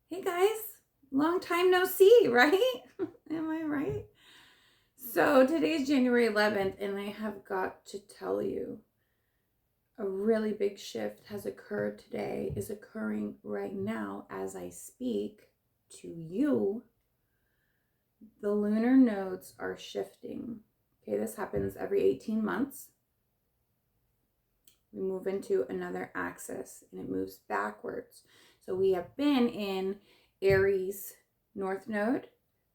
Hey guys, long time no see, right? Am I right? So today's January 11th, and I have got to tell you a really big shift has occurred today, is occurring right now as I speak to you. The lunar nodes are shifting. Okay, this happens every 18 months. We move into another axis and it moves backwards. So we have been in Aries North Node,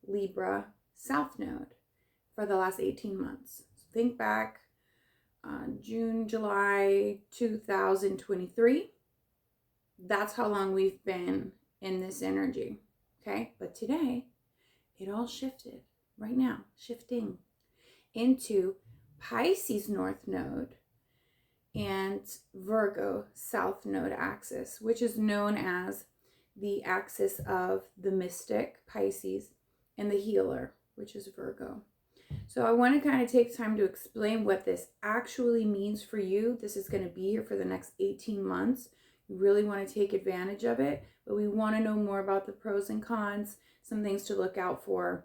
Libra South Node for the last 18 months. So think back June, July 2023. That's how long we've been in this energy. Okay, but today it all shifted right now, shifting into Pisces North Node and Virgo South Node axis, which is known as the axis of the mystic, Pisces, and the healer, which is Virgo. So I want to kind of take time to explain what this actually means for you. This is going to be here for the next 18 months. You really want to take advantage of it, but we want to know more about the pros and cons, some things to look out for,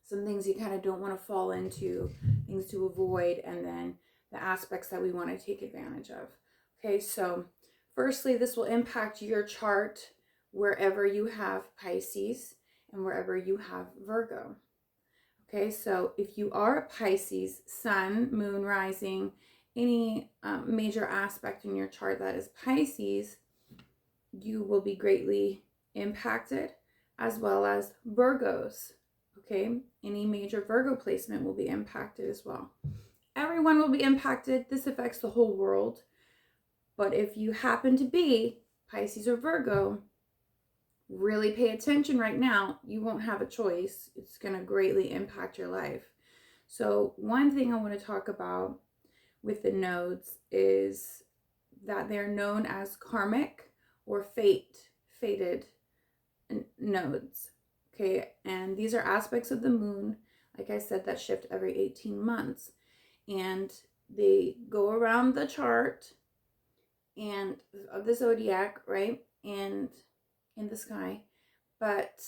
some things you kind of don't want to fall into, things to avoid, and then the aspects that we want to take advantage of. Okay, so firstly, this will impact your chart wherever you have Pisces and wherever you have Virgo. Okay, so if you are a Pisces, sun, moon, rising, any major aspect in your chart that is Pisces, you will be greatly impacted, as well as Virgos. Okay, any major Virgo placement will be impacted as well. Everyone will be impacted. This affects the whole world. But if you happen to be Pisces or Virgo, really pay attention right now. You won't have a choice. It's going to greatly impact your life. So one thing I want to talk about with the nodes is that they're known as karmic or fated nodes. Okay, and these are aspects of the moon, like I said, that shift every 18 months. And they go around the chart and of the zodiac, right? And in the sky, but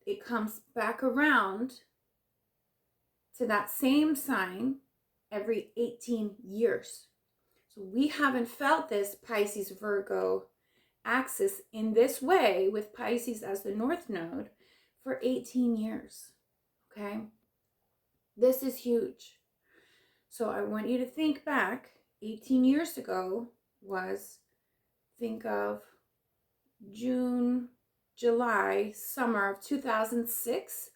it comes back around to that same sign every 18 years. So we haven't felt this Pisces Virgo axis in this way with Pisces as the North Node for 18 years. Okay? This is huge. So I want you to think back 18 years ago was, think of June, July, summer of 2006,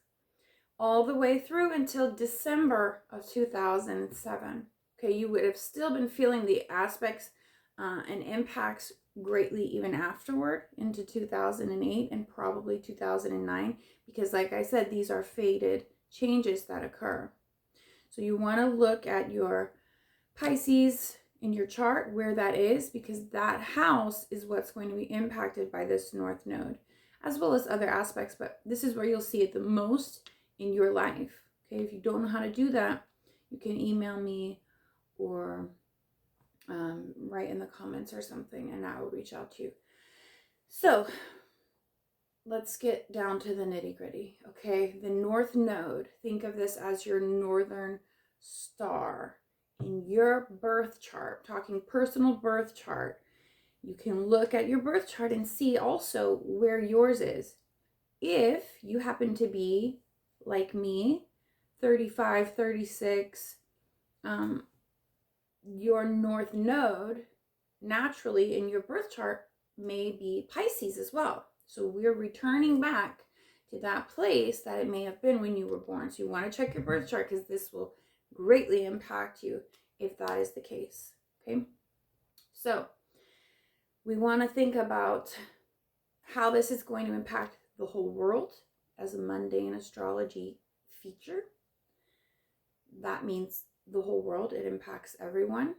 all the way through until December of 2007. Okay, you would have still been feeling the aspects and impacts greatly even afterward into 2008 and probably 2009, because like I said, these are fated changes that occur. So you want to look at your Pisces in your chart where that is, because that house is what's going to be impacted by this North Node, as well as other aspects, but this is where you'll see it the most in your life. Okay, if you don't know how to do that, you can email me or write in the comments or something, and I will reach out to you. So let's get down to the nitty gritty. Okay, the North Node, think of this as your northern star in your birth chart, talking personal birth chart. You can look at your birth chart and see also where yours is. If you happen to be like me, 35, 36, your North Node naturally in your birth chart may be Pisces as well. So we're returning back to that place that it may have been when you were born. So you want to check your birth chart, because this will greatly impact you if that is the case. Okay, so we want to think about how this is going to impact the whole world as a mundane astrology feature. That means the whole world. It impacts everyone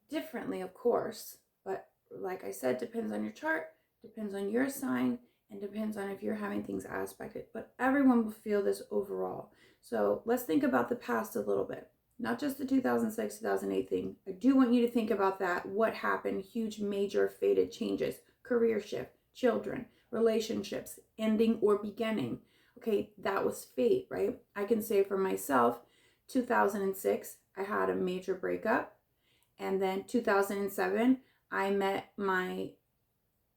differently, of course, but like I said, depends on your chart, depends on your sign, and depends on if you're having things aspected, but everyone will feel this overall. So let's think about the past a little bit, not just the 2006, 2008 thing. I do want you to think about that. What happened? Huge, major, fated changes, career shift, children, relationships, ending or beginning. Okay, that was fate, right? I can say for myself, 2006, I had a major breakup. And then 2007, I met my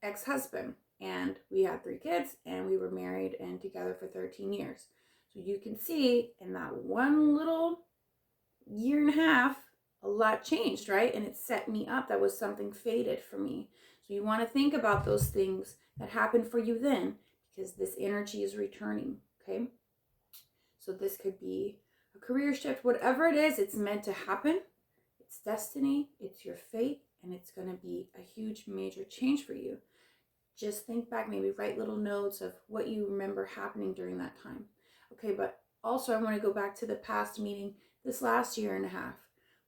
ex-husband, and we had 3 kids, and we were married and together for 13 years. So you can see in that one little year and a half, a lot changed, right? And it set me up. That was something fated for me. So you want to think about those things that happened for you then, because this energy is returning, okay? So this could be a career shift, whatever it is, it's meant to happen. It's destiny, it's your fate, and it's going to be a huge, major change for you. Just think back, maybe write little notes of what you remember happening during that time. Okay, but also I want to go back to the past meeting this last year and a half.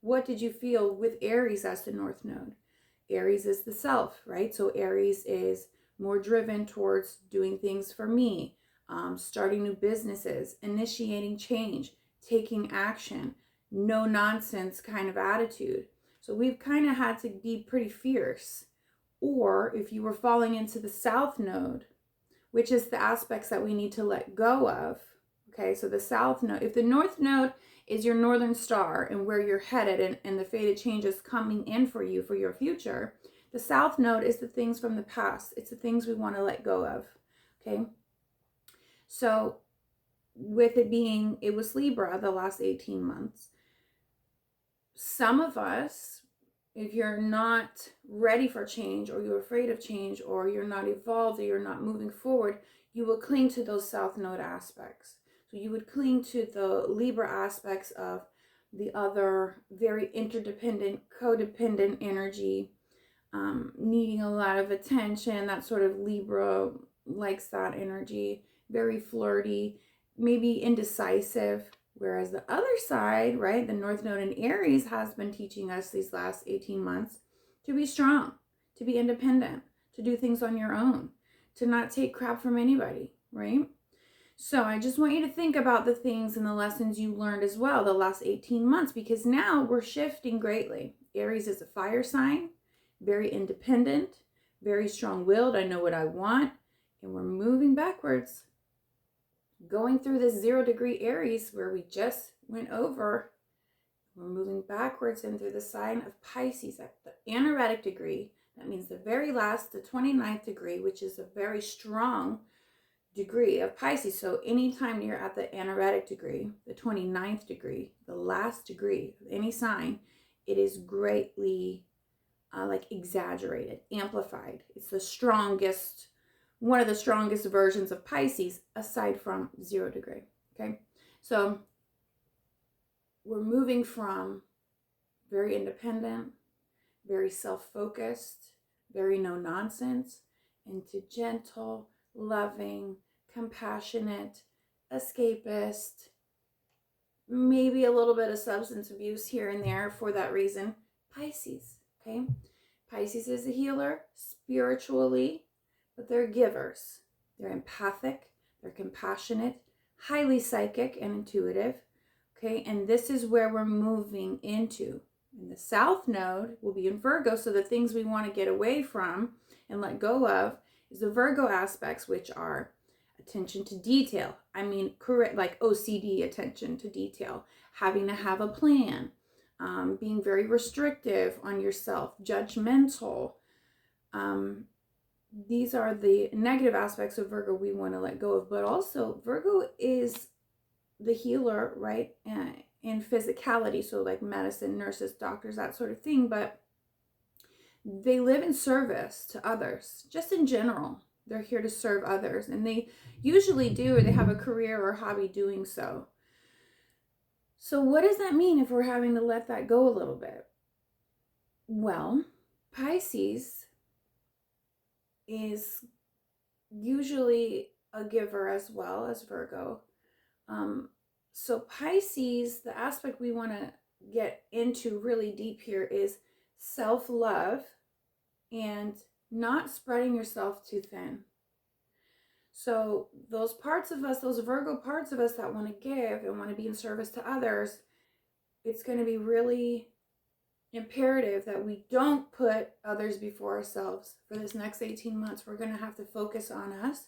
What did you feel with Aries as the North Node? Aries is the self, right? So Aries is more driven towards doing things for me, starting new businesses, initiating change, taking action, no nonsense kind of attitude. So we've kind of had to be pretty fierce. Or if you were falling into the South Node, which is the aspects that we need to let go of. Okay, so the South Node, if the North Node is your Northern Star and where you're headed and the fated changes coming in for you for your future, the South Node is the things from the past. It's the things we want to let go of. Okay, so with it being, it was Libra the last 18 months. Some of us, if you're not ready for change, or you're afraid of change, or you're not evolved, or you're not moving forward, you will cling to those South Node aspects. So you would cling to the Libra aspects of the other very interdependent, codependent energy, needing a lot of attention. That sort of Libra likes that energy, very flirty, maybe indecisive. Whereas the other side, right, the North Node in Aries has been teaching us these last 18 months to be strong, to be independent, to do things on your own, to not take crap from anybody, right? So I just want you to think about the things and the lessons you learned as well the last 18 months, because now we're shifting greatly. Aries is a fire sign, very independent, very strong-willed. I know what I want, and we're moving backwards. Going through this 0-degree Aries where we just went over, we're moving backwards into the sign of Pisces at the anaretic degree. That means the very last, the 29th degree, which is a very strong degree of Pisces. So anytime you're at the anaretic degree, the 29th degree, the last degree of any sign, it is greatly exaggerated, amplified. It's the strongest, one of the strongest versions of Pisces aside from 0 degree. Okay, so we're moving from very independent, very self-focused, very no nonsense, into gentle, loving, compassionate, escapist, maybe a little bit of substance abuse here and there for that reason, Pisces. Okay, Pisces is a healer spiritually, but they're givers. They're empathic, they're compassionate, highly psychic and intuitive. Okay, and this is where we're moving into. And the South Node will be in Virgo, so the things we want to get away from and let go of is the Virgo aspects, which are attention to detail. I mean, correct, like OCD, attention to detail, having to have a plan, being very restrictive on yourself, judgmental. These are the negative aspects of Virgo we want to let go of. But also, Virgo is the healer, right? In physicality, so like medicine, nurses, doctors, that sort of thing. But they live in service to others, just in general. They're here to serve others, and they usually do, or they have a career or hobby doing so. So what does that mean if we're having to let that go a little bit? Well, Pisces is usually a giver as well as Virgo. So Pisces, the aspect we want to get into really deep here is self-love and not spreading yourself too thin. So those parts of us, those Virgo parts of us that want to give and want to be in service to others, it's going to be really imperative that we don't put others before ourselves for this next 18 months. We're going to have to focus on us,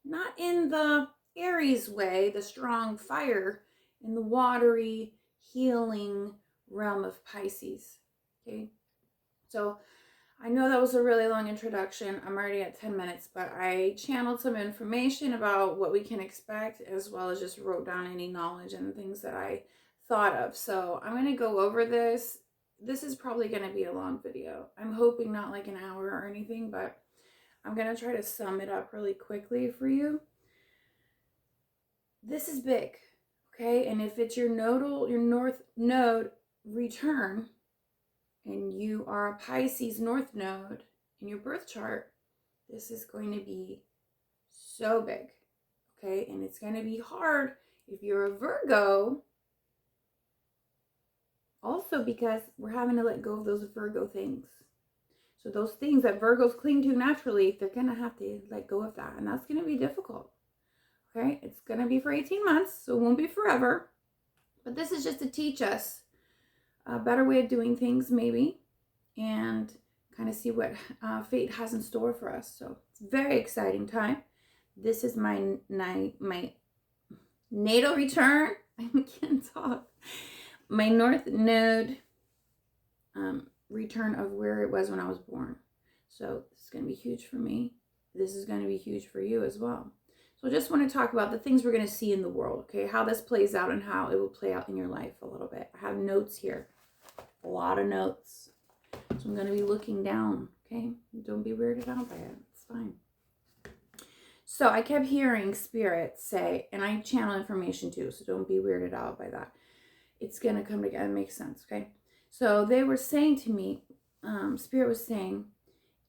not in the Aries way, the strong fire, in the watery, healing realm of Pisces. Okay, so I know that was a really long introduction. I'm already at 10 minutes, but I channeled some information about what we can expect, as well as just wrote down any knowledge and things that I thought of. So I'm going to go over this. This is probably going to be a long video. I'm hoping not like an hour or anything, but I'm going to try to sum it up really quickly for you. This is big, okay? And if it's your north node return, and you are a Pisces north node in your birth chart, this is going to be so big, okay? And it's going to be hard if you're a Virgo, also because we're having to let go of those Virgo things. So those things that Virgos cling to naturally, they're going to have to let go of that. And that's going to be difficult, okay? It's going to be for 18 months, so it won't be forever. But this is just to teach us a better way of doing things, maybe, and kind of see what fate has in store for us. So it's a very exciting time. This is my natal return. I can't talk. My north node return of where it was when I was born. So this is going to be huge for me. This is going to be huge for you as well. So I just want to talk about the things we're going to see in the world, okay? How this plays out and how it will play out in your life a little bit. I have notes here. A lot of notes. So I'm going to be looking down, okay? Don't be weirded out by it. It's fine. So I kept hearing Spirit say, and I channel information too, so don't be weirded out by that. It's going to come together. It makes sense, okay? So they were saying to me, Spirit was saying,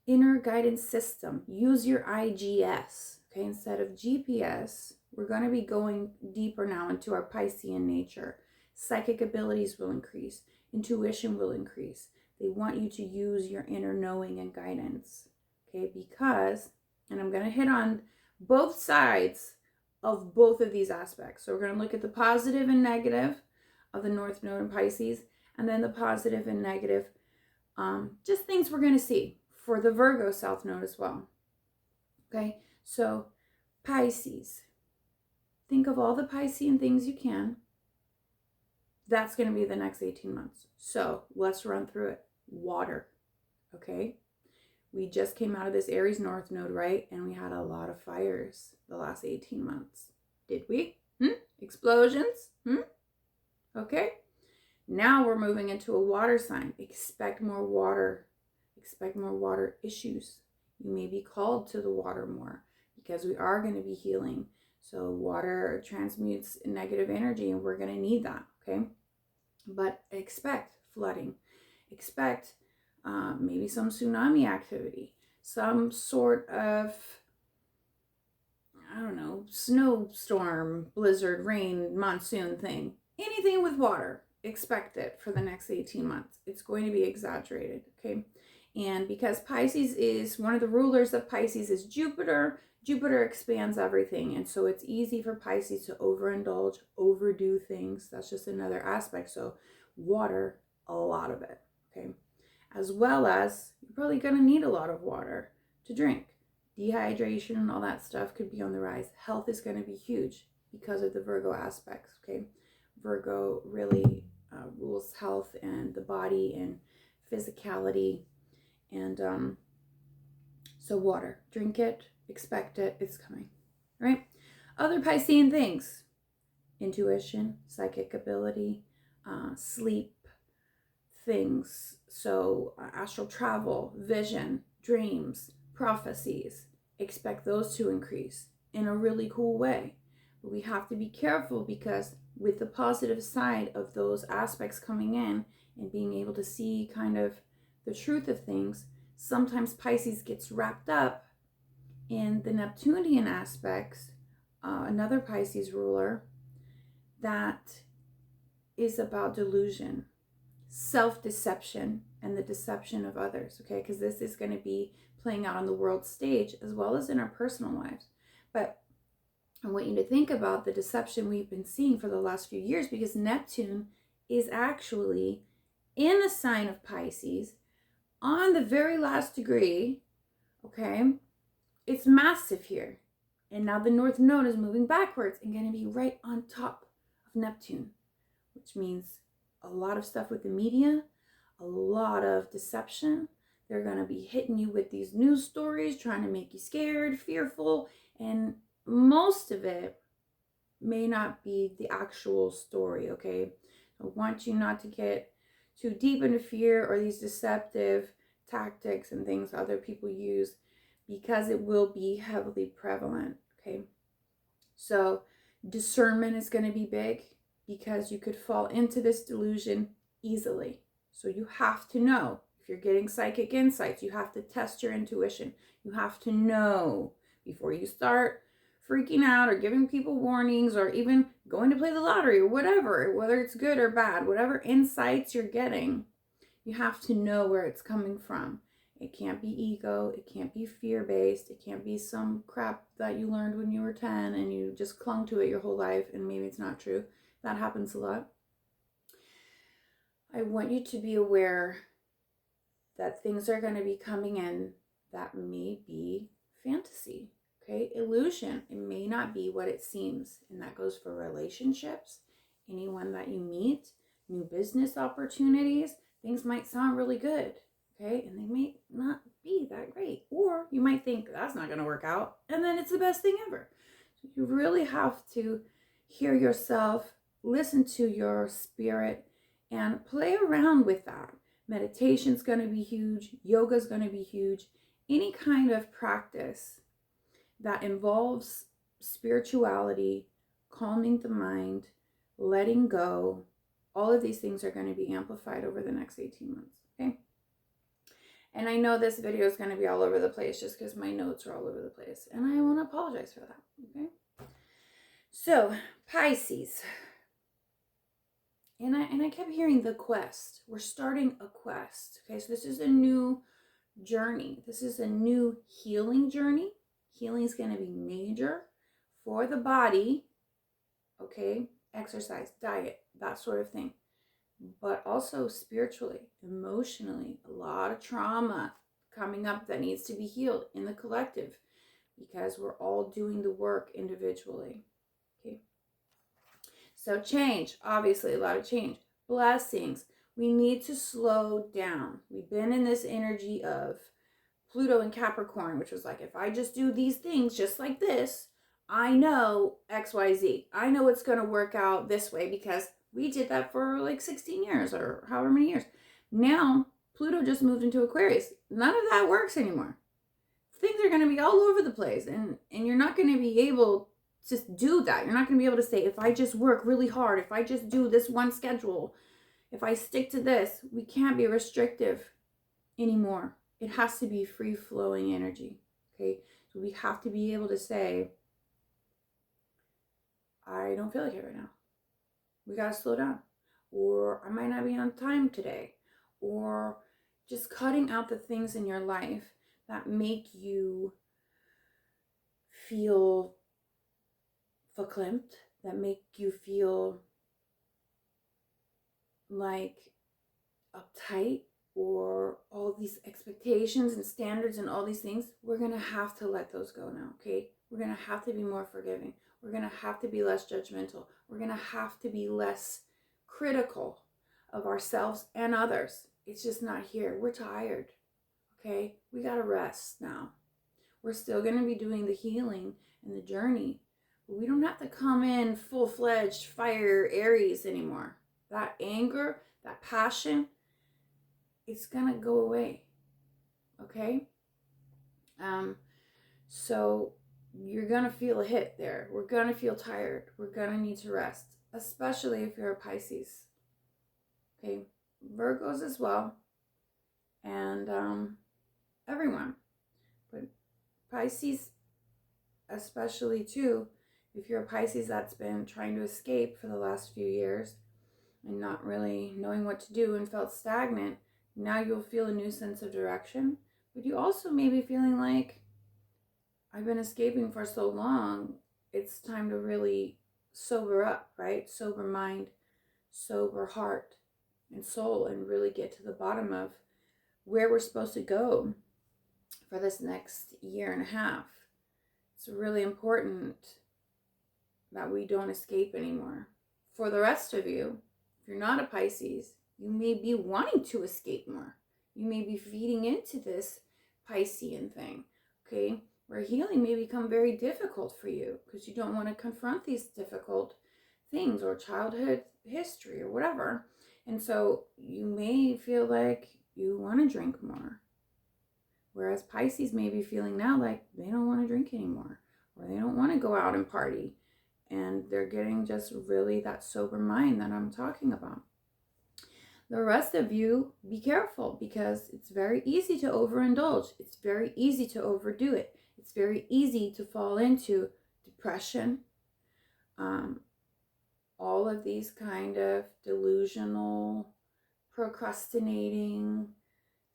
inner guidance system, use your IGS, okay? Instead of GPS, we're going to be going deeper now into our Piscean nature. Psychic abilities will increase. Intuition will increase. They want you to use your inner knowing and guidance, okay? Because, and I'm going to hit on both sides of both of these aspects. So we're going to look at the positive and negative of the North Node in Pisces, and then the positive and negative, just things we're going to see for the Virgo South Node as well, okay? So Pisces, think of all the Piscean things you can. That's going to be the next 18 months. So let's run through it. Water, okay? We just came out of this Aries North Node, right? And we had a lot of fires the last 18 months. Did we? Explosions? Okay. Now we're moving into a water sign. Expect more water. Expect more water issues. You may be called to the water more because we are going to be healing. So water transmutes negative energy and we're going to need that, okay? But expect flooding. Expect maybe some tsunami activity. Some sort of, I don't know, snowstorm, blizzard, rain, monsoon thing. Anything with water. Expect it for the next 18 months. It's going to be exaggerated, okay? And because Pisces is, one of the rulers of Pisces is Jupiter, Jupiter expands everything. And so it's easy for Pisces to overindulge, overdo things. That's just another aspect. So water, a lot of it, okay? As well as you're probably going to need a lot of water to drink. Dehydration and all that stuff could be on the rise. Health is going to be huge because of the Virgo aspects, okay? Virgo really rules health and the body and physicality. And so water, drink it, expect it, it's coming, right? Other Piscean things, intuition, psychic ability, sleep things. So astral travel, vision, dreams, prophecies, expect those to increase in a really cool way. But we have to be careful because with the positive side of those aspects coming in and being able to see kind of the truth of things, sometimes Pisces gets wrapped up in the Neptunian aspects, another Pisces ruler, that is about delusion, self-deception, and the deception of others, okay? Because this is going to be playing out on the world stage as well as in our personal lives. But I want you to think about the deception we've been seeing for the last few years, because Neptune is actually in the sign of Pisces on the very last degree, okay, it's massive here. And now the North Node is moving backwards and going to be right on top of Neptune, which means a lot of stuff with the media, a lot of deception. They're going to be hitting you with these news stories, trying to make you scared, fearful, and most of it may not be the actual story, okay? I want you not to get too deep into fear or these deceptive tactics and things other people use, because it will be heavily prevalent, okay? So discernment is going to be big, because you could fall into this delusion easily. So you have to know. If you're getting psychic insights, you have to test your intuition. You have to know before you start freaking out or giving people warnings or even going to play the lottery or whatever, whether it's good or bad, whatever insights you're getting, you have to know where it's coming from. It can't be ego. It can't be fear-based. It can't be some crap that you learned when you were 10 and you just clung to it your whole life and maybe it's not true. That happens a lot. I want you to be aware that things are going to be coming in that may be fantasy, okay? Illusion. It may not be what it seems. And that goes for relationships, anyone that you meet, new business opportunities. Things might sound really good, okay? And they may not be that great. Or you might think that's not going to work out. And then it's the best thing ever. So you really have to hear yourself, listen to your spirit, and play around with that. Meditation's going to be huge. Yoga's going to be huge. Any kind of practice that involves spirituality, calming the mind, letting go, all of these things are going to be amplified over the next 18 months, okay? And I know this video is going to be all over the place just because my notes are all over the place. And I want to apologize for that, okay? So, Pisces. And I kept hearing the quest. We're starting a quest. Okay, so this is a new journey. This is a new healing journey. Healing is going to be major for the body. Okay, exercise, diet, that sort of thing. But also spiritually, emotionally, a lot of trauma coming up that needs to be healed in the collective, because we're all doing the work individually. Okay. So change, obviously a lot of change. Blessings. We need to slow down. We've been in this energy of Pluto and Capricorn, which was like, if I just do these things just like this, I know XYZ. I know it's going to work out this way because we did that for like 16 years or however many years. Now, Pluto just moved into Aquarius. None of that works anymore. Things are going to be all over the place, and you're not going to be able just do that. You're not going to be able to say, if I just work really hard, if I just do this one schedule, if I stick to this, we can't be restrictive anymore. It has to be free-flowing energy, okay? So we have to be able to say, I don't feel like it right now. We got to slow down. Or I might not be on time today. Or just cutting out the things in your life that make you feel verklempt, that make you feel like uptight, or all these expectations and standards and all these things. We're going to have to let those go now, okay? We're going to have to be more forgiving. We're going to have to be less judgmental. We're going to have to be less critical of ourselves and others. It's just not here. We're tired, okay? We got to rest now. We're still going to be doing the healing and the journey, but we don't have to come in full-fledged fire Aries anymore. That anger, that passion, it's going to go away, okay? So you're going to feel a hit there. We're going to feel tired. We're going to need to rest, especially if you're a Pisces, okay? Virgos as well, and everyone. But Pisces especially too, if you're a Pisces that's been trying to escape for the last few years and not really knowing what to do and felt stagnant, now you'll feel a new sense of direction. But you also may be feeling like, I've been escaping for so long, it's time to really sober up, right? Sober mind, sober heart, and soul and really get to the bottom of where we're supposed to go for this next year and a half. It's really important that we don't escape anymore. For the rest of you, if you're not a Pisces, you may be wanting to escape more. You may be feeding into this Piscean thing, okay? Where healing may become very difficult for you because you don't want to confront these difficult things or childhood history or whatever. And so you may feel like you want to drink more. Whereas Pisces may be feeling now like they don't want to drink anymore, or they don't want to go out and party. And they're getting just really that sober mind that I'm talking about. The rest of you, be careful, because it's very easy to overindulge. It's very easy to overdo it. It's very easy to fall into depression, all of these kind of delusional, procrastinating,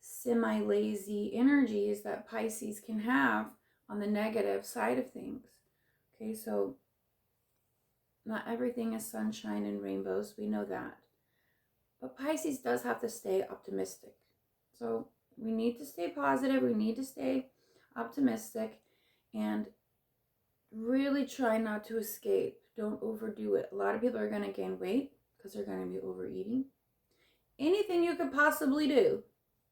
semi-lazy energies that Pisces can have on the negative side of things. Okay, so not everything is sunshine and rainbows. We know that. But Pisces does have to stay optimistic. So we need to stay positive. We need to stay optimistic and really try not to escape. Don't overdo it. A lot of people are going to gain weight because they're going to be overeating. Anything you could possibly do,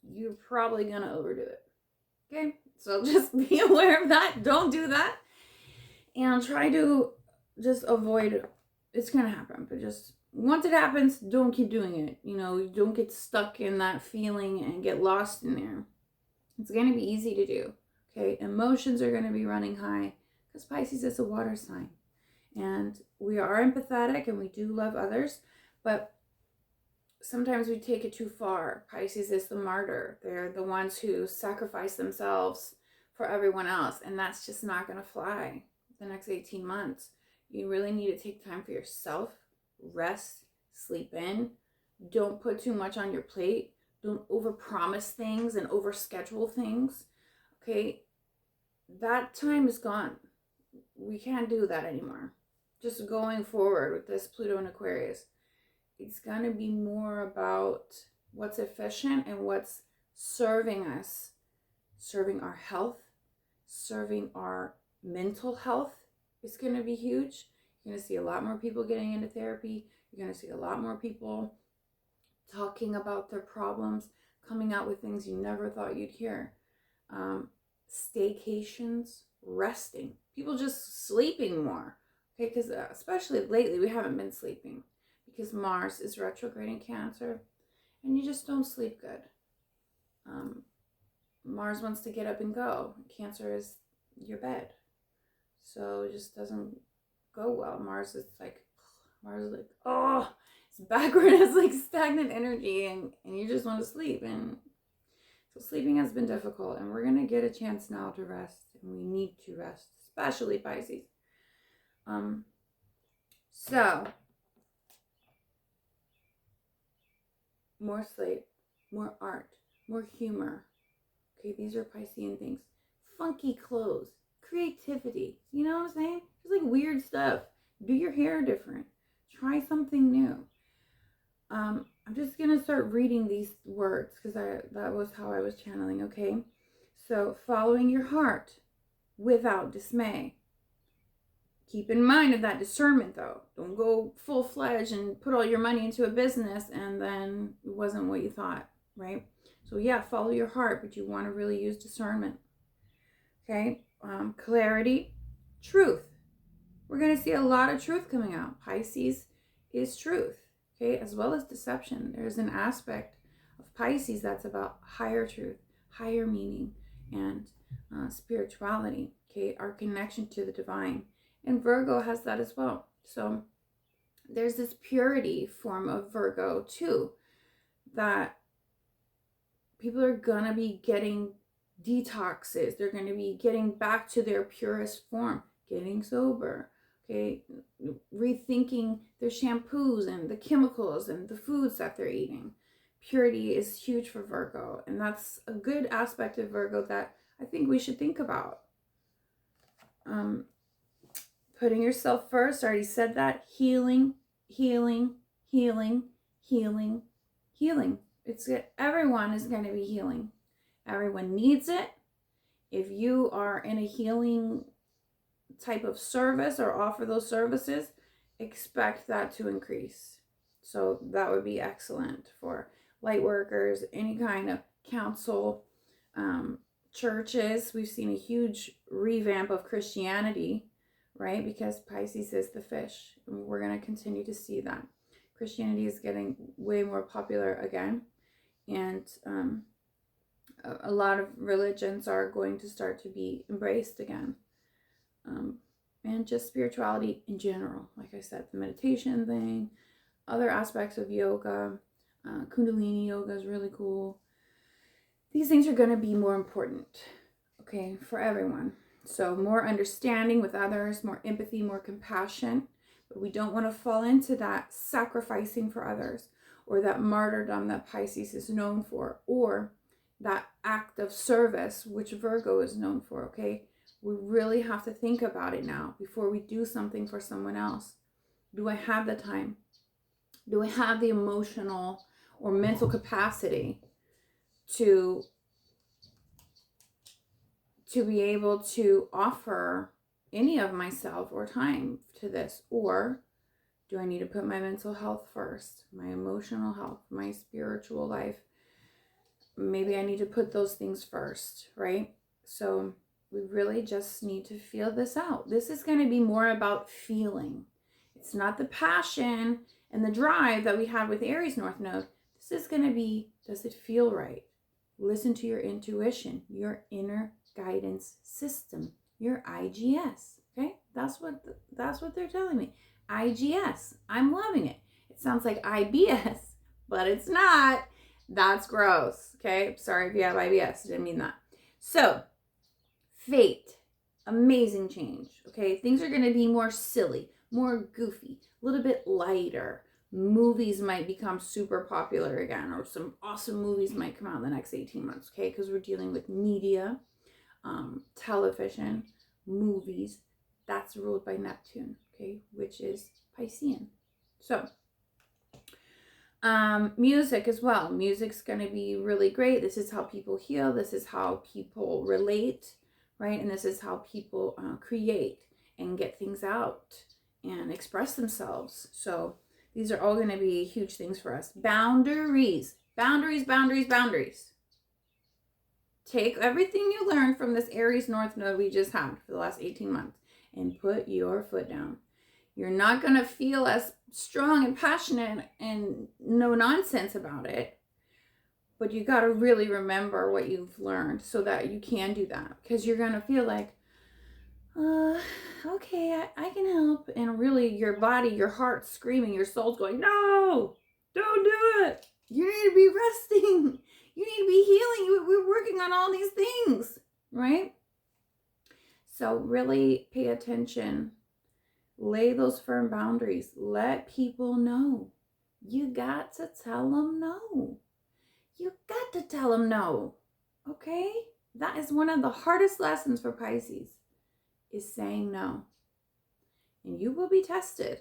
you're probably going to overdo it. Okay? So just be aware of that. Don't do that. And try to just avoid it. It's going to happen. But just once it happens, don't keep doing it. You know, don't get stuck in that feeling and get lost in there. It's going to be easy to do. Okay? Emotions are going to be running high because Pisces is a water sign. And we are empathetic and we do love others, but sometimes we take it too far. Pisces is the martyr. They're the ones who sacrifice themselves for everyone else, and that's just not going to fly the next 18 months. You really need to take time for yourself, rest, sleep in. Don't put too much on your plate. Don't overpromise things and overschedule things. Okay? That time is gone. We can't do that anymore. Just going forward with this Pluto and Aquarius, it's going to be more about what's efficient and what's serving us, serving our health, serving our mental health is going to be huge. You're going to see a lot more people getting into therapy. You're going to see a lot more people talking about their problems, coming out with things you never thought you'd hear. Staycations, resting, people just sleeping more. Okay, because especially lately we haven't been sleeping because Mars is retrograde in Cancer and you just don't sleep good. Mars wants to get up and go. Cancer is your bed. So it just doesn't go well. Mars is like, oh, it's backward. It's like stagnant energy and you just want to sleep. And so sleeping has been difficult and we're going to get a chance now to rest. And we need to rest, especially Pisces. So more sleep, more art, more humor. Okay, these are Piscean things. Funky clothes, creativity. You know what I'm saying? Just like weird stuff. Do your hair different. Try something new. I'm just gonna start reading these words because that was how I was channeling. Okay, so following your heart without dismay. Keep in mind of that discernment though. Don't go full-fledged and put all your money into a business and then it wasn't what you thought, right? So yeah, follow your heart, but you want to really use discernment. Okay, clarity, truth. We're going to see a lot of truth coming out. Pisces is truth, okay, as well as deception. There's an aspect of Pisces that's about higher truth, higher meaning, and spirituality, okay, our connection to the divine. And Virgo has that as well. So there's this purity form of Virgo too, that people are going to be getting detoxes. They're going to be getting back to their purest form, getting sober, okay, rethinking their shampoos and the chemicals and the foods that they're eating. Purity is huge for Virgo, and that's a good aspect of Virgo that I think we should think about. Putting yourself first, I already said that. Healing, healing, healing, healing, healing. Everyone is going to be healing. Everyone needs it. If you are in a healing type of service or offer those services, expect that to increase. So that would be excellent for light workers, any kind of council, churches. We've seen a huge revamp of Christianity, right? Because Pisces is the fish. And we're going to continue to see that. Christianity is getting way more popular again. And a lot of religions are going to start to be embraced again. And just spirituality in general. Like I said, the meditation thing, other aspects of yoga, Kundalini yoga is really cool. These things are going to be more important, okay, for everyone. So more understanding with others, more empathy, more compassion. But we don't want to fall into that sacrificing for others, or that martyrdom that Pisces is known for, or that act of service, which Virgo is known for, okay? We really have to think about it now before we do something for someone else. Do I have the time? Do I have the emotional or mental capacity to be able to offer any of myself or time to this? Or do I need to put my mental health first, my emotional health, my spiritual life? Maybe I need to put those things first, right? So we really just need to feel this out. This is going to be more about feeling. It's not the passion and the drive that we had with Aries North Node. This is going to be, does it feel right? Listen to your intuition, your inner guidance system, your IGS. Okay, that's what they're telling me. IGS. I'm loving it. It sounds like IBS, but it's not. That's gross. Okay, sorry if you have IBS. Didn't mean that. So, fate, amazing change. Okay, things are going to be more silly, more goofy, a little bit lighter. Movies might become super popular again, or some awesome movies might come out in the next 18 months, okay? Because we're dealing with media, television, movies. That's ruled by Neptune, okay? Which is Piscean. So, music as well. Music's going to be really great. This is how people heal. This is how people relate, right? And this is how people create and get things out and express themselves. So, these are all going to be huge things for us. Boundaries. Boundaries, boundaries, boundaries. Take everything you learned from this Aries North Node we just had for the last 18 months and put your foot down. You're not going to feel as strong and passionate and no nonsense about it. But you got to really remember what you've learned so that you can do that. Because you're going to feel like, okay, I can help. And really your body, your heart's screaming, your soul's going, no, don't do it. You need to be resting. You need to be healing. We're working on all these things, right? So really pay attention. Lay those firm boundaries. Let people know. You got to tell them no. You got to tell them no. Okay? That is one of the hardest lessons for Pisces, is saying no. And you will be tested.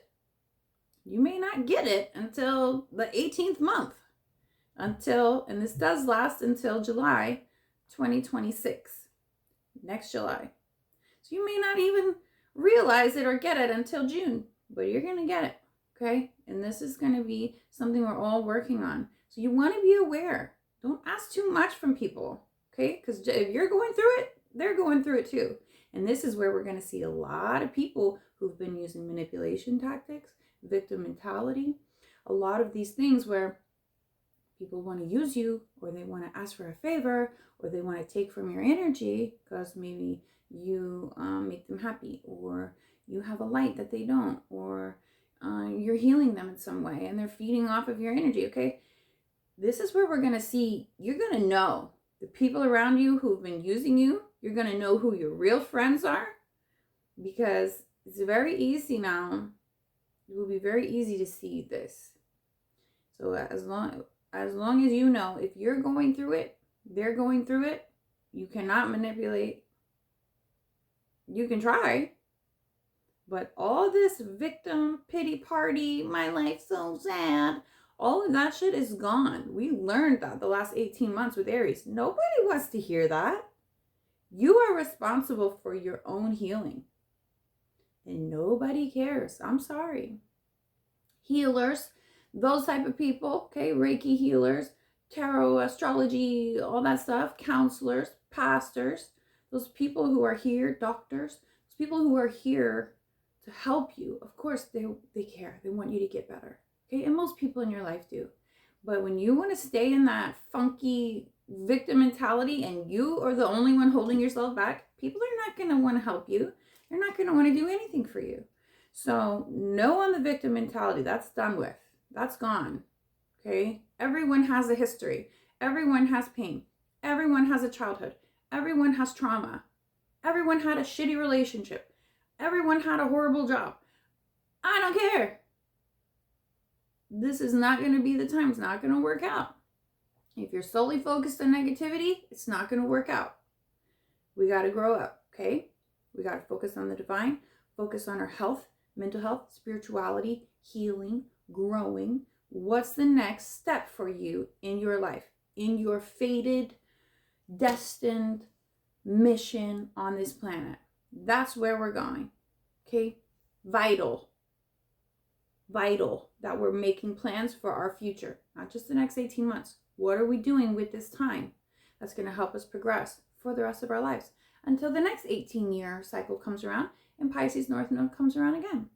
You may not get it until the 18th month. And this does last until July 2026. Next July. So you may not even realize it or get it until June, but you're going to get it, okay? And this is going to be something we're all working on. So you want to be aware. Don't ask too much from people, okay? Because if you're going through it, they're going through it too. And this is where we're going to see a lot of people who've been using manipulation tactics, victim mentality, a lot of these things where people want to use you, or they want to ask for a favor, or they want to take from your energy because maybe you make them happy, or you have a light that they don't, or you're healing them in some way and they're feeding off of your energy, okay? This is where we're going to see, you're going to know the people around you who've been using you. You're going to know who your real friends are, because it's very easy now. It will be very easy to see this. So as long as you know, if you're going through it, they're going through it, you cannot manipulate. You can try, but all this victim pity party, my life's so sad, All of that shit is gone. We learned that the last 18 months with Aries. Nobody wants to hear that. You are responsible for your own healing. And nobody cares. I'm sorry. Healers, those type of people, okay, Reiki healers, tarot, astrology, all that stuff, counselors, pastors, those people who are here, doctors, those people who are here to help you. Of course, they care. They want you to get better. Okay, and most people in your life do. But when you want to stay in that funky victim mentality and you are the only one holding yourself back, people are not going to want to help you. They're not going to want to do anything for you. So no on the victim mentality. That's done with. That's gone. Okay? Everyone has a history. Everyone has pain. Everyone has a childhood. Everyone has trauma. Everyone had a shitty relationship. Everyone had a horrible job. I don't care. This is not going to be the time. It's not going to work out. If you're solely focused on negativity, it's not going to work out. We got to grow up, okay? We got to focus on the divine, focus on our health, mental health, spirituality, healing, growing. What's the next step for you in your life, in your fated, destined mission on this planet? That's where we're going, okay? Vital that we're making plans for our future, not just the next 18 months. What are we doing with this time that's going to help us progress for the rest of our lives until the next 18-year cycle comes around and Pisces North Node comes around again?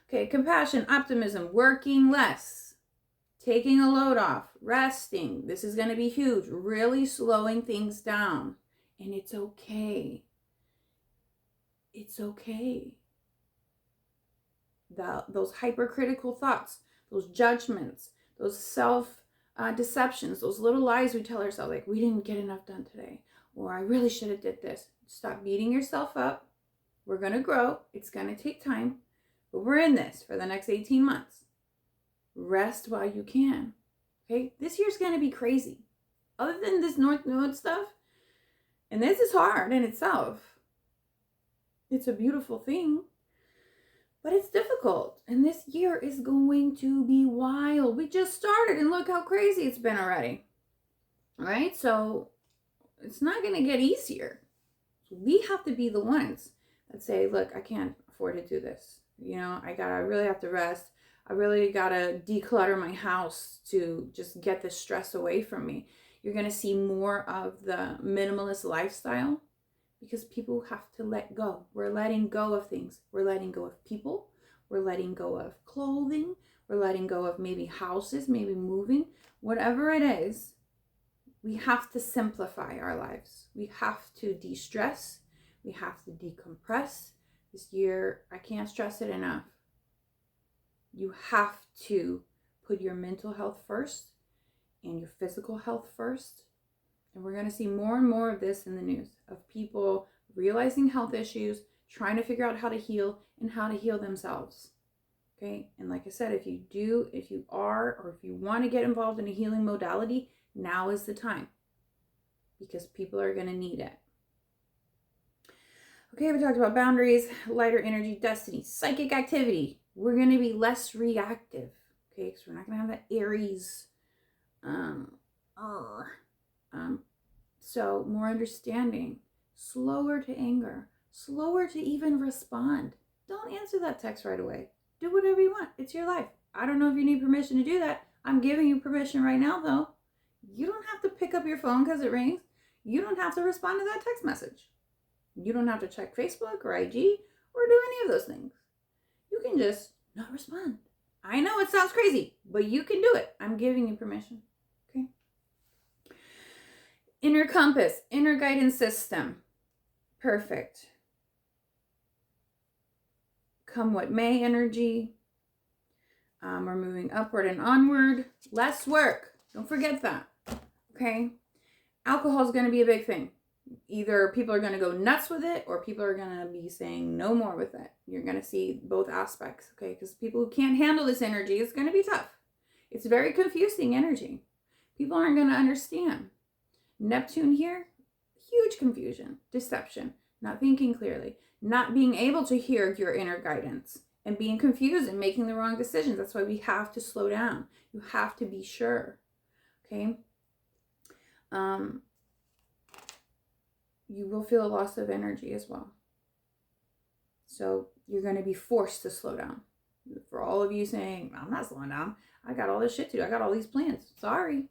Okay, compassion, optimism, working less, taking a load off, resting. This is going to be huge. Really slowing things down. And it's okay. It's okay. Those hypercritical thoughts, those judgments, those self-deceptions, those little lies we tell ourselves, like, we didn't get enough done today, or I really should have did this. Stop beating yourself up. We're going to grow. It's going to take time, but we're in this for the next 18 months. Rest while you can. Okay? This year's going to be crazy. Other than this North Node stuff, and this is hard in itself. It's a beautiful thing. But it's difficult. And this year is going to be wild. We just started and look how crazy it's been already. All right? So it's not going to get easier. We have to be the ones that say, look, I can't afford to do this. You know, I really have to rest. I really got to declutter my house to just get the stress away from me. You're going to see more of the minimalist lifestyle. Because people have to let go. We're letting go of things. We're letting go of people. We're letting go of clothing. We're letting go of maybe houses, maybe moving. Whatever it is, we have to simplify our lives. We have to de-stress. We have to decompress. This year, I can't stress it enough. You have to put your mental health first and your physical health first. And we're going to see more and more of this in the news, of people realizing health issues, trying to figure out how to heal and how to heal themselves. Okay? And like I said, if you want to get involved in a healing modality, now is the time. Because people are going to need it. Okay, we talked about boundaries, lighter energy, destiny, psychic activity. We're going to be less reactive. Okay? Because we're not going to have that Aries, so more understanding, slower to anger, slower to even respond. Don't answer that text right away. Do whatever you want. It's your life. I don't know if you need permission to do that. I'm giving you permission right now, though. You don't have to pick up your phone because it rings. You don't have to respond to that text message. You don't have to check Facebook or IG or do any of those things. You can just not respond. I know it sounds crazy, but you can do it. I'm giving you permission. Okay? Inner compass, inner guidance system. Perfect. Come what may energy. We're moving upward and onward. Less work. Don't forget that. Okay? Alcohol is going to be a big thing. Either people are going to go nuts with it or people are going to be saying no more with it. You're going to see both aspects. Okay? Because people who can't handle this energy, it's going to be tough. It's very confusing energy. People aren't going to understand. Neptune here, huge confusion, deception, not thinking clearly, not being able to hear your inner guidance and being confused and making the wrong decisions. That's why we have to slow down. You have to be sure. Okay? You will feel a loss of energy as well. So you're going to be forced to slow down. For all of you saying, I'm not slowing down. I got all this shit to do. I got all these plans. Sorry.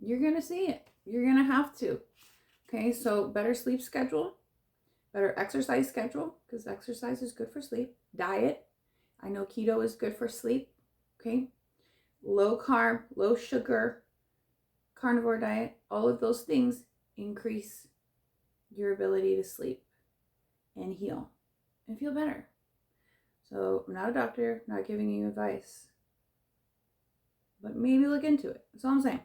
You're going to see it. You're going to have to. Okay, so better sleep schedule. Better exercise schedule, because exercise is good for sleep. Diet. I know keto is good for sleep. Okay. Low carb, low sugar, carnivore diet. All of those things increase your ability to sleep and heal and feel better. So I'm not a doctor, not giving you advice, but maybe look into it. That's all I'm saying.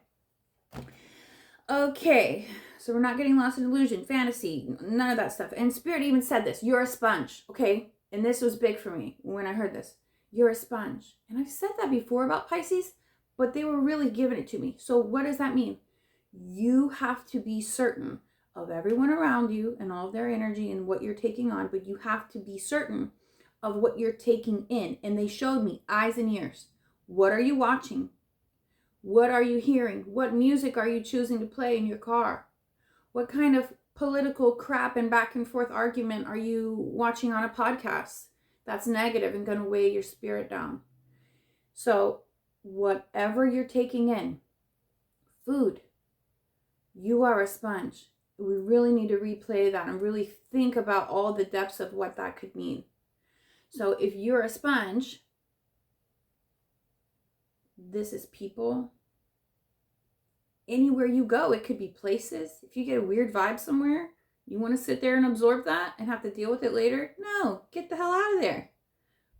Okay, so we're not getting lost in illusion, fantasy, none of that stuff. And Spirit even said this, you're a sponge, okay? And this was big for me when I heard this. You're a sponge. And I've said that before about Pisces, but they were really giving it to me. So what does that mean? You have to be certain of everyone around you and all of their energy and what you're taking on, but you have to be certain of what you're taking in. And they showed me eyes and ears. What are you watching? What are you hearing? What music are you choosing to play in your car? What kind of political crap and back and forth argument are you watching on a podcast that's negative and going to weigh your spirit down? So whatever you're taking in, food, you are a sponge. We really need to replay that and really think about all the depths of what that could mean. So if you're a sponge, this is people. Anywhere you go, it could be places. If you get a weird vibe somewhere, you want to sit there and absorb that and have to deal with it later? No, get the hell out of there.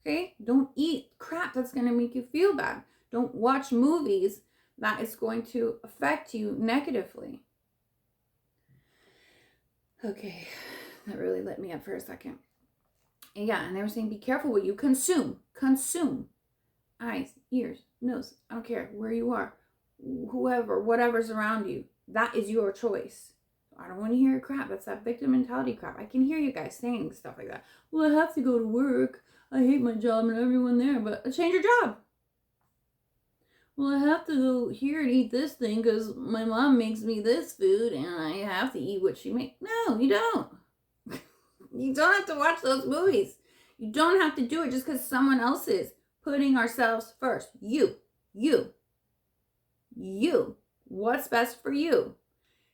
Okay? Don't eat crap that's going to make you feel bad. Don't watch movies that is going to affect you negatively. Okay, that really lit me up for a second. And yeah, and they were saying, be careful what you consume. Consume. Eyes, ears, nose, I don't care where you are. Whoever, whatever's around you. That is your choice. I don't want to hear crap. That's that victim mentality crap. I can hear you guys saying stuff like that. Well, I have to go to work. I hate my job and everyone there, but change your job. Well, I have to go here and eat this thing because my mom makes me this food and I have to eat what she makes. No, you don't. You don't have to watch those movies. You don't have to do it just because someone else is. Putting ourselves first. You. What's best for you?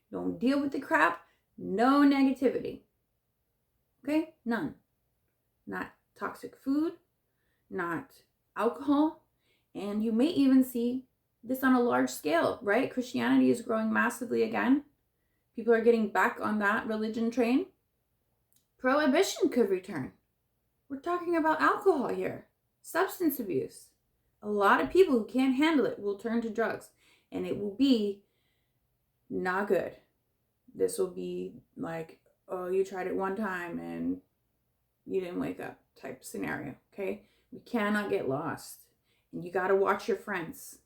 Don't deal with the crap. No negativity. Okay? None. Not toxic food. Not alcohol. And you may even see this on a large scale, right? Christianity is growing massively again. People are getting back on that religion train. Prohibition could return. We're talking about alcohol here. Substance abuse. A lot of people who can't handle it will turn to drugs. And it will be not good. This will be like, oh, you tried it one time and you didn't wake up type scenario, okay? We cannot get lost. And you got to watch your friends.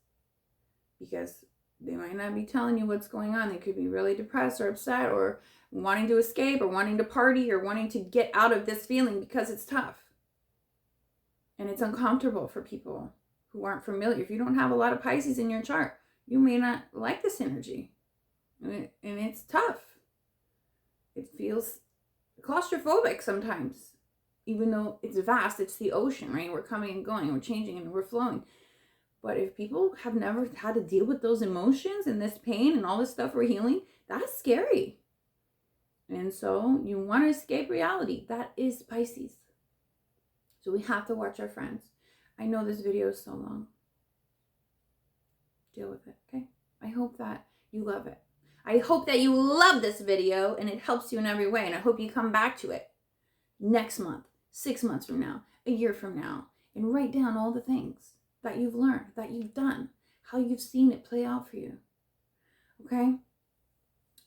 Because they might not be telling you what's going on. They could be really depressed or upset or wanting to escape or wanting to party or wanting to get out of this feeling because it's tough. And it's uncomfortable for people who aren't familiar. If you don't have a lot of Pisces in your chart, you may not like this energy. And it's tough. It feels claustrophobic sometimes. Even though it's vast, it's the ocean, right? We're coming and going, we're changing and we're flowing. But if people have never had to deal with those emotions and this pain and all this stuff we're healing, that's scary. And so you want to escape reality. That is Pisces. So we have to watch our friends. I know this video is so long. Deal with it, okay? I hope that you love it. I hope that you love this video and it helps you in every way. And I hope you come back to it next month, 6 months from now, a year from now, and write down all the things that you've learned, that you've done, how you've seen it play out for you. Okay?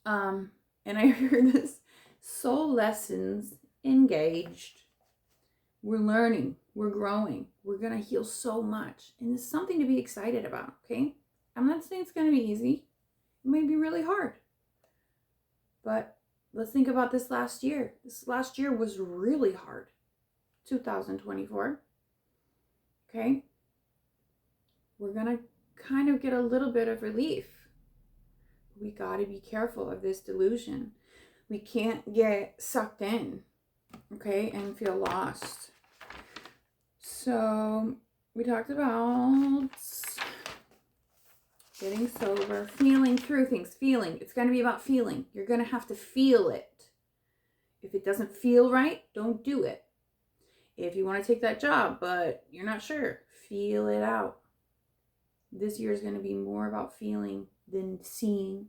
And I heard this, soul lessons engaged. We're learning, we're growing, we're going to heal so much. And it's something to be excited about, okay? I'm not saying it's going to be easy. It may be really hard. But let's think about this last year. This last year was really hard. 2024. Okay? We're going to kind of get a little bit of relief. We got to be careful of this delusion. We can't get sucked in, okay, and feel lost. So we talked about getting sober, feeling through things, feeling. It's going to be about feeling. You're going to have to feel it. If it doesn't feel right, don't do it. If you want to take that job, but you're not sure, feel it out. This year is going to be more about feeling than seeing,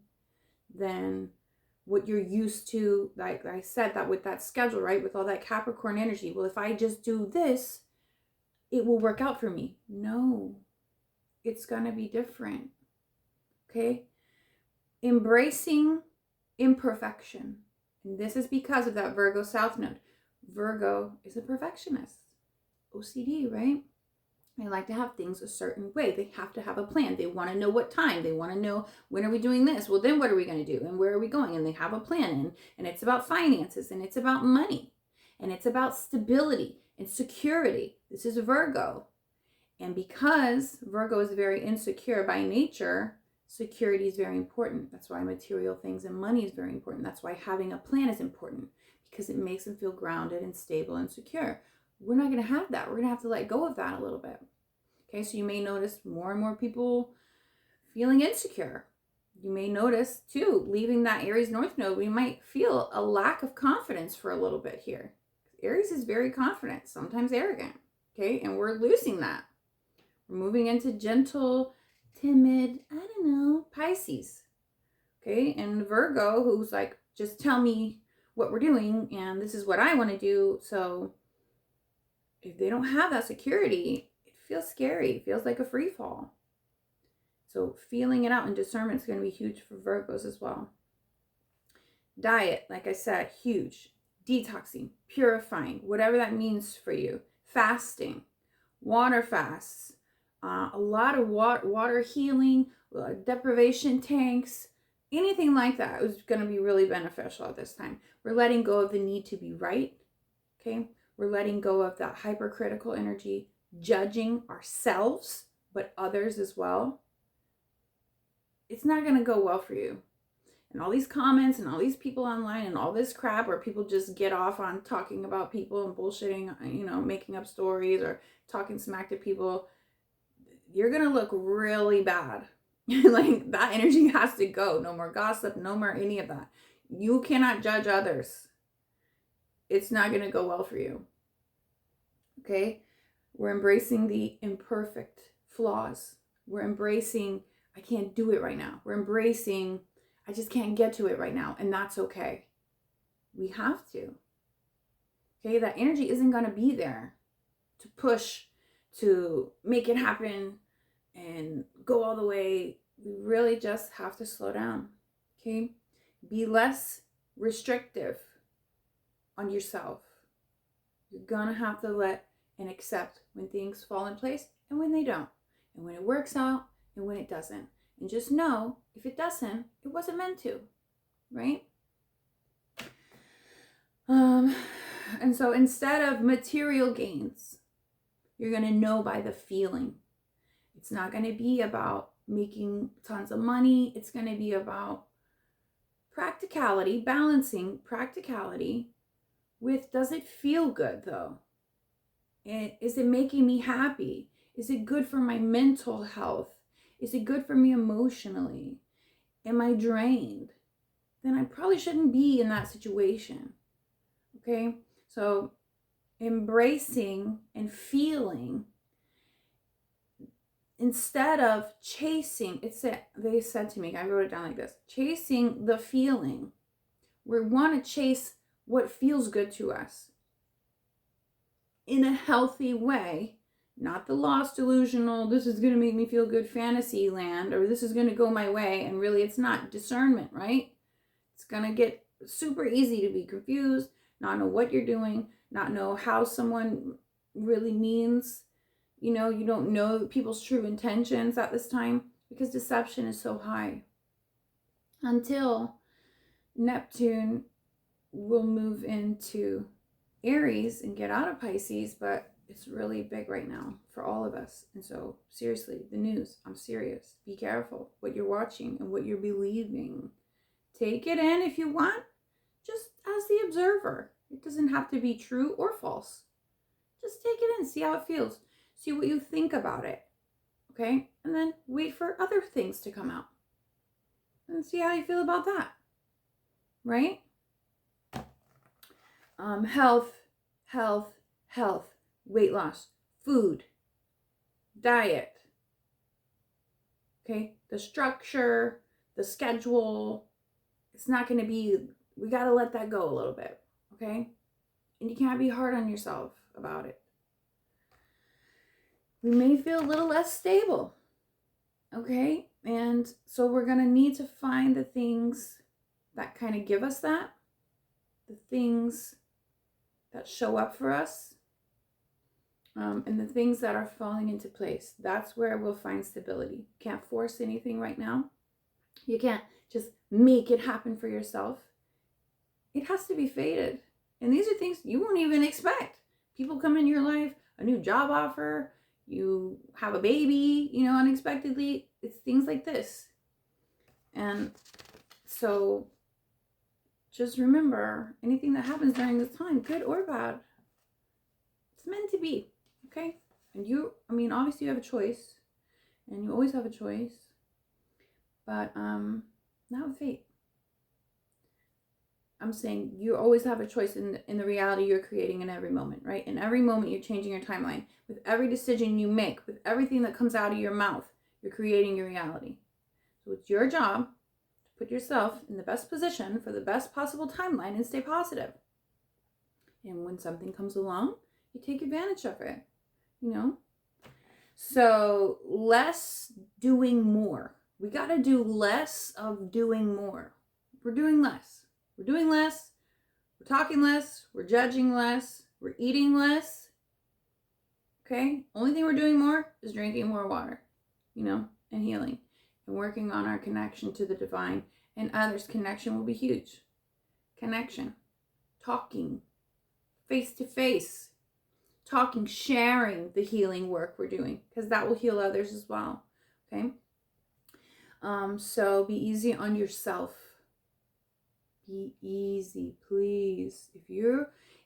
than what you're used to. Like I said, that with that schedule, right? With all that Capricorn energy. Well, if I just do this, it will work out for me. No, it's going to be different. Okay? Embracing imperfection. And this is because of that Virgo South Node. Virgo is a perfectionist. OCD, right? They like to have things a certain way. They have to have a plan. They want to know what time. They want to know, when are we doing this? Well, then what are we going to do? And where are we going? And they have a plan. And it's about finances. And it's about money. And it's about stability and security. This is Virgo. And because Virgo is very insecure by nature, security is very important. That's why material things and money is very important. That's why having a plan is important, because it makes them feel grounded and stable and secure. We're not going to have that. We're going to have to let go of that a little bit. Okay, so you may notice more and more people feeling insecure. You may notice, too, leaving that Aries North Node, we might feel a lack of confidence for a little bit here. Aries is very confident, sometimes arrogant. Okay, and we're losing that. We're moving into gentle, timid, Pisces. Okay, and Virgo, who's like, just tell me what we're doing, and this is what I want to do. So if they don't have that security, it feels scary. It feels like a free fall. So feeling it out and discernment is going to be huge for Virgos as well. Diet, like I said, huge. Detoxing, purifying, whatever that means for you. Fasting, water fasts, a lot of water healing, deprivation tanks, anything like that is going to be really beneficial at this time. We're letting go of the need to be right. Okay. We're letting go of that hypercritical energy, judging ourselves, but others as well. It's not going to go well for you. And all these comments and all these people online and all this crap where people just get off on talking about people and bullshitting, making up stories or talking smack to people, you're going to look really bad. Like, that energy has to go. No more gossip, no more any of that. You cannot judge others. It's not going to go well for you. Okay? We're embracing the imperfect flaws. We're embracing, I can't do it right now. We're embracing, I just can't get to it right now. And that's okay. We have to. Okay? That energy isn't going to be there to push, to make it happen and go all the way. We really just have to slow down. Okay? Be less restrictive on yourself. You're gonna have to let and accept when things fall in place and when they don't, and when it works out and when it doesn't. And just know, if it doesn't, it wasn't meant to, right? And so instead of material gains, you're gonna know by the feeling. It's not gonna be about making tons of money. It's gonna be about practicality, balancing practicality with, does it feel good though? And is it making me happy? Is it good for my mental health? Is it good for me emotionally? Am I drained? Then I probably shouldn't be in that situation. Okay? So embracing and feeling instead of chasing. They said to me, I wrote it down like this: chasing the feeling. We want to chase what feels good to us in a healthy way, not the lost delusional, this is going to make me feel good fantasy land, or this is going to go my way, and really it's not. Discernment, right? It's going to get super easy to be confused, not know what you're doing, not know how someone really means. You don't know people's true intentions at this time because deception is so high. Until Neptune will move into Aries and get out of Pisces, but It's really big right now for all of us. And so, seriously, the news, I'm serious. Be careful what you're watching and what you're believing. Take it in if you want, just as the observer. It doesn't have to be true or false. Just take it in, see how it feels. See what you think about it. Okay? And then wait for other things to come out. And see how you feel about that. Right? Health, weight loss, food, diet. Okay? The structure, the schedule. It's not going to be, we got to let that go a little bit. Okay? And you can't be hard on yourself about it. We may feel a little less stable. Okay? And so we're going to need to find the things that kind of give us that. The things that show up for us. And the things that are falling into place. That's where we'll find stability. Can't force anything right now. You can't just make it happen for yourself. It has to be fated. And these are things you won't even expect. People come in your life, a new job offer, you have a baby, unexpectedly. It's things like this. And so just remember, anything that happens during this time, good or bad, it's meant to be. Okay? And obviously you have a choice. And you always have a choice. But not with fate. I'm saying you always have a choice in the reality you're creating in every moment, right? In every moment you're changing your timeline. With every decision you make, with everything that comes out of your mouth, you're creating your reality. So it's your job to put yourself in the best position for the best possible timeline and stay positive. And when something comes along, you take advantage of it, So less doing more. We got to do less of doing more. We're doing less. We're doing less. We're talking less. We're judging less. We're eating less. Okay? Only thing we're doing more is drinking more water, and healing. And working on our connection to the divine. And others' connection will be huge. Connection. Talking. Face to face. Talking, sharing the healing work we're doing. Because that will heal others as well. Okay? So be easy on yourself. Be easy, please.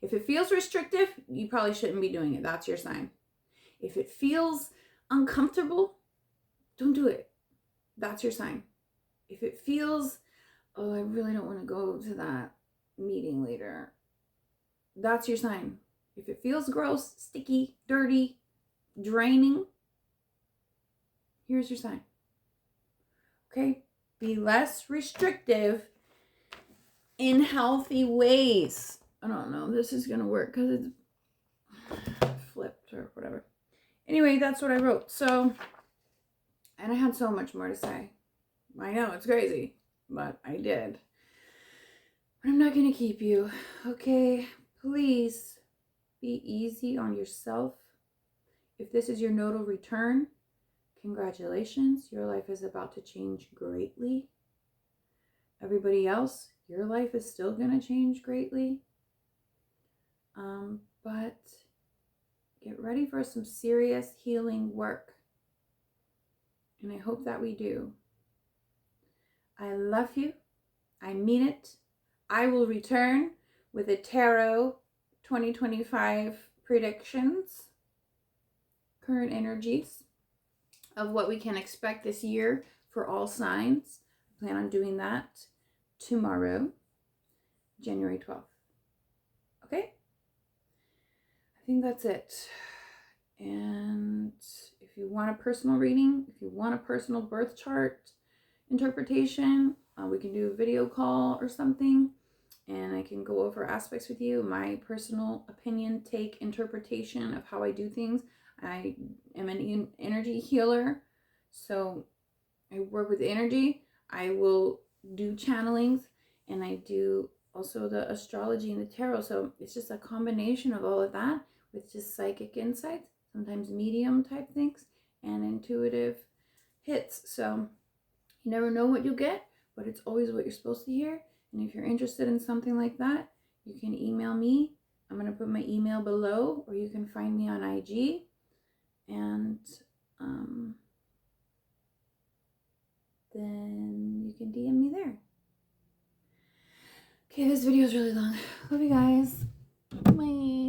If it feels restrictive, you probably shouldn't be doing it. That's your sign. If it feels uncomfortable, don't do it. That's your sign. If it feels, oh, I really don't want to go to that meeting later, that's your sign. If it feels gross, sticky, dirty, draining, here's your sign. Okay? Be less restrictive in healthy ways. I don't know. This is going to work because it's flipped or whatever. Anyway, that's what I wrote. So, and I had so much more to say. I know, it's crazy, but I did. But I'm not going to keep you. Okay? Please be easy on yourself. If this is your nodal return, congratulations. Your life is about to change greatly. Everybody else, your life is still going to change greatly. But get ready for some serious healing work. And I hope that we do. I love you. I mean it. I will return with a tarot 2025 predictions, current energies of what we can expect this year for all signs. I plan on doing that tomorrow, January 12th. Okay? I think that's it. And if you want a personal reading, if you want a personal birth chart interpretation, we can do a video call or something, and I can go over aspects with you, my personal opinion, take, interpretation of how I do things. I am an energy healer, so I work with energy. I will do channelings, and I do also the astrology and the tarot. So it's just a combination of all of that with just psychic insights, sometimes medium type things, and intuitive hits. So you never know what you'll get, but it's always what you're supposed to hear. And if you're interested in something like that, you can email me I'm going to put my email below, or you can find me on IG. And then you can DM me there. Okay, this video is really long. Love you guys. Bye.